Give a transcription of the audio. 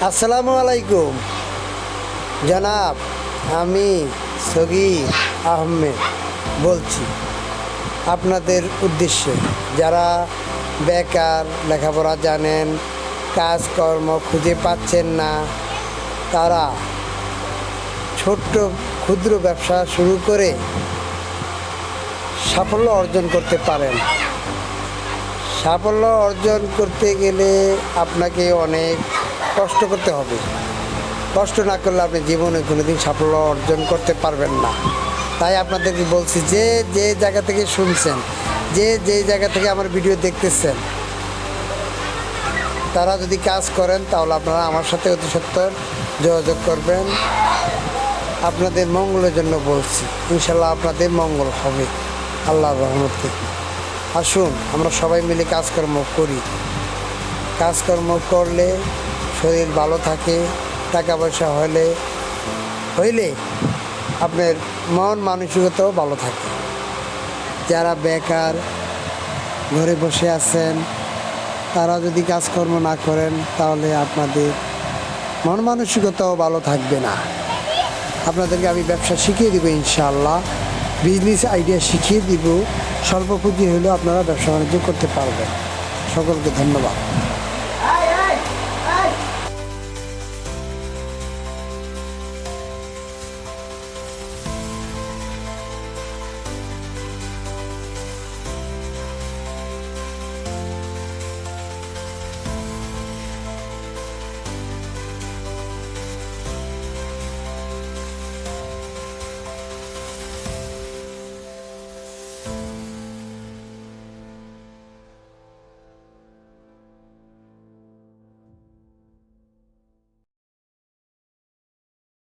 আসসালামু আলাইকুম জনাব, আমি সগীর আহমেদ বলছি আপনাদের উদ্দেশ্যে। যারা বেকার, লেখাপড়া জানেন, কাজকর্ম খুঁজে পাচ্ছেন না, তারা ছোট্ট ক্ষুদ্র ব্যবসা শুরু করে সাফল্য অর্জন করতে পারেন। সাফল্য অর্জন করতে গেলে আপনাকে অনেক কষ্ট করতে হবে। কষ্ট না করলে আপনি জীবনে কোনোদিন সাফল্য অর্জন করতে পারবেন না। তাই আপনাদেরকে বলছি, যে যে জায়গা থেকে শুনছেন, যে যে জায়গা থেকে আমার ভিডিও দেখতেছেন, তারা যদি কাজ করেন তাহলে আপনারা আমার সাথে অতি সত্বর যোগাযোগ করবেন। আপনাদের মঙ্গলের জন্য বলছি, ইনশাল্লাহ আপনাদের মঙ্গল হবে আল্লাহর রহমতে। আসুন আমরা সবাই মিলে কাজকর্ম করি। কাজকর্ম করলে শরীর ভালো থাকে, টাকা পয়সা হইলে আপনার মন মানসিকতাও ভালো থাকে। যারা বেকার ঘরে বসে আছেন, তারা যদি কাজকর্ম না করেন তাহলে আপনাদের মন মানসিকতাও ভালো থাকবে না। আপনাদেরকে আমি ব্যবসা শিখিয়ে দেবো, ইনশাআল্লাহ বিজনেস আইডিয়া শিখিয়ে দিব। স্বল্প পুঁজি হলেও আপনারা ব্যবসা বাণিজ্য করতে পারবেন। সকলকে ধন্যবাদ।